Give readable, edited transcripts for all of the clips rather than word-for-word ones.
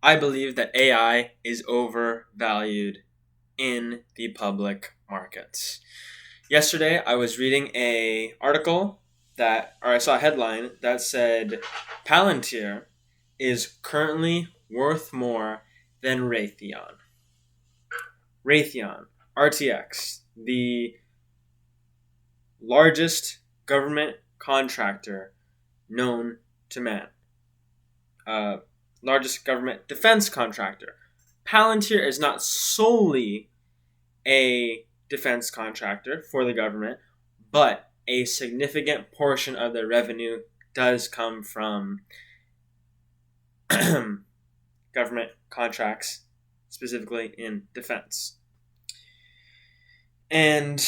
I believe that AI is overvalued in the public markets. Yesterday, I was reading a article or I saw a headline that said Palantir is currently worth more than Raytheon. Raytheon, RTX, the largest government contractor known to man. Uh, Largest government defense contractor. Palantir is not solely a defense contractor for the government, but a significant portion of their revenue does come from government contracts, specifically in defense. And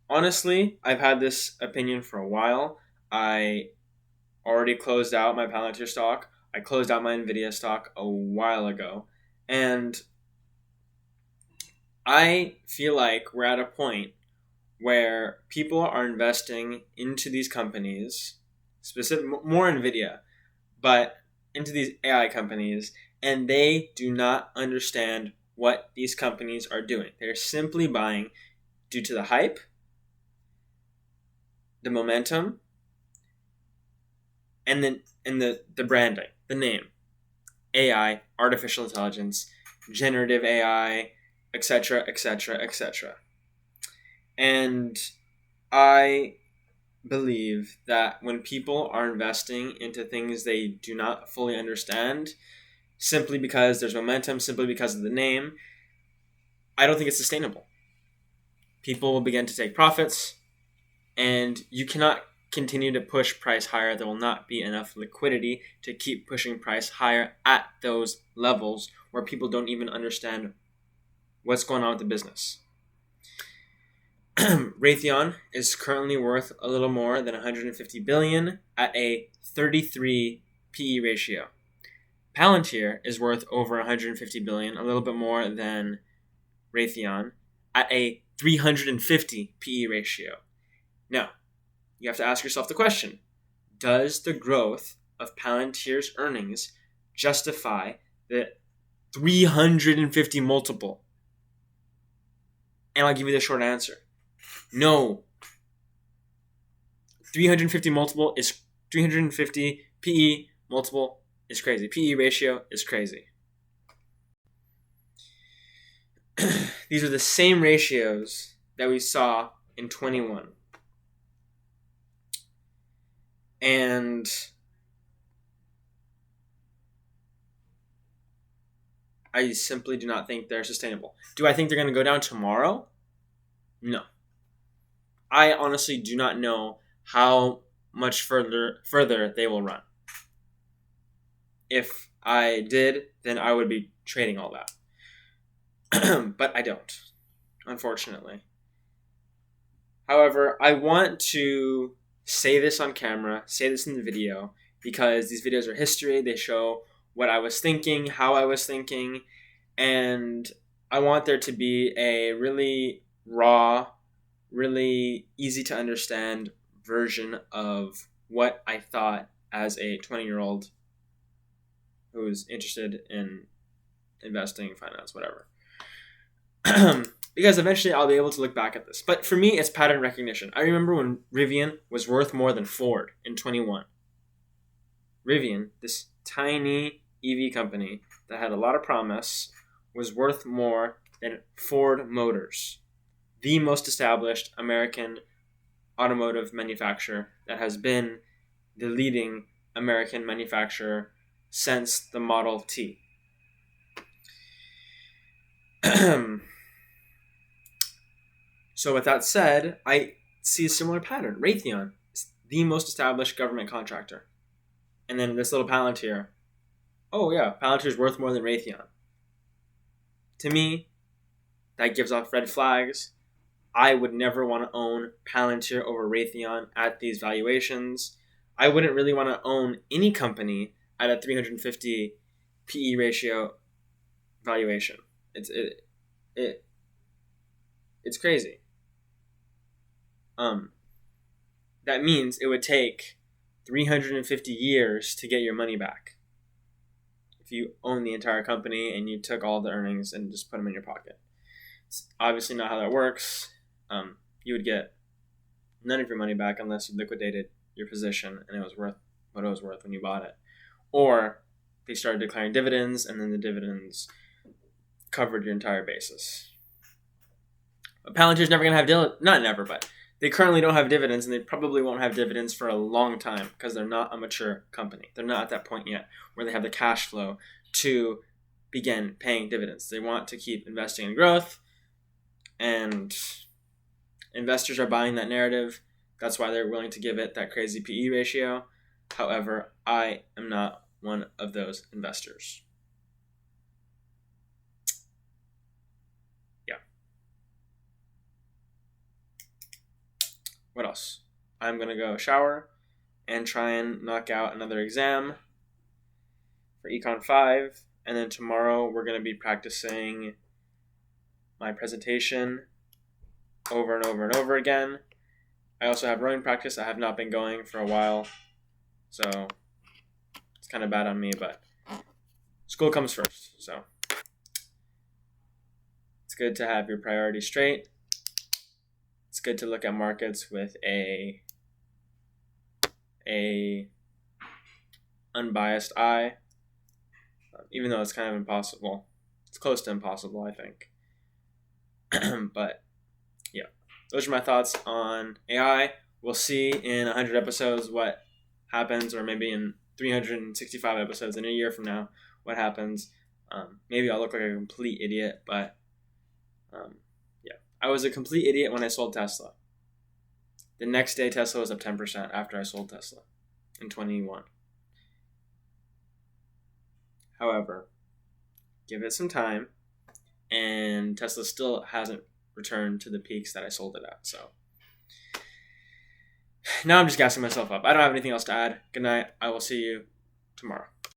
honestly, I've had this opinion for a while. I already closed out my Palantir stock. I closed out my Nvidia stock a while ago. And I feel like we're at a point where people are investing into these companies, more Nvidia, but into these AI companies, and they do not understand what these companies are doing. They're simply buying due to the hype, the momentum, and the branding, the name. AI, artificial intelligence, generative AI, etc., etc., etc. And I believe that when people are investing into things they do not fully understand, simply because there's momentum, simply because of the name, I don't think it's sustainable. People will begin to take profits, and you cannot continue to push price higher. There will not be enough liquidity to keep pushing price higher at those levels where people don't even understand what's going on with the business. Raytheon is currently worth a little more than 150 billion at a 33 PE ratio. Palantir is worth over 150 billion, a little bit more than Raytheon, at a 350 PE ratio. Now, you have to ask yourself the question, does the growth of Palantir's earnings justify the 350 multiple? And I'll give you the short answer. No. 350 PE multiple is crazy. PE ratio is crazy. These are the same ratios that we saw in 21. And I simply do not think they're sustainable. Do I think they're going to go down tomorrow? No. I honestly do not know how much further they will run. If I did, then I would be trading all that. But I don't, unfortunately. However, I want to say this on camera, say this in the video, because these videos are history. They show what I was thinking, how I was thinking, and I want there to be a really raw, really easy to understand version of what I thought as a 20-year-old who's interested in investing, finance, whatever. Because eventually I'll be able to look back at this. But for me, it's pattern recognition. I remember when Rivian was worth more than Ford in 21. Rivian, this tiny EV company that had a lot of promise, was worth more than Ford Motors, the most established American automotive manufacturer that has been the leading American manufacturer since the Model T. So with that said, I see a similar pattern. Raytheon is the most established government contractor. And then this little Palantir. Oh yeah, Palantir is worth more than Raytheon. To me, that gives off red flags. I would never want to own Palantir over Raytheon at these valuations. I wouldn't really want to own any company at a 350 PE ratio valuation. It's crazy. That means it would take 350 years to get your money back. if you own the entire company and you took all the earnings and just put them in your pocket. It's obviously not how that works. You would get none of your money back unless you liquidated your position and it was worth what it was worth when you bought it. Or they started declaring dividends, and then the dividends covered your entire basis. But Palantir's never going to have not never, but they currently don't have dividends, and they probably won't have dividends for a long time because they're not a mature company. They're not at that point yet where they have the cash flow to begin paying dividends. They want to keep investing in growth, and investors are buying that narrative. That's why they're willing to give it that crazy PE ratio. However, I am not one of those investors. Yeah. What else? I'm going to go shower and try and knock out another exam for Econ 5. And then tomorrow we're going to be practicing my presentation over and over and over again. I also have rowing practice. I have not been going for a while, so it's kind of bad on me, but school comes first. So it's good to have your priorities straight. It's good to look at markets with a unbiased eye, even though it's kind of impossible. It's close to impossible, I think. But yeah, those are my thoughts on AI. We'll see in 100 episodes what happens, or maybe in 365 episodes in a year from now what happens. Maybe I'll look like a complete idiot, but yeah, I was a complete idiot when I sold Tesla. The next day Tesla was up 10% after I sold Tesla in 2021. However, give it some time, and Tesla still hasn't returned to the peaks that I sold it at. So now I'm just gassing myself up. I don't have anything else to add. Good night. I will see you tomorrow.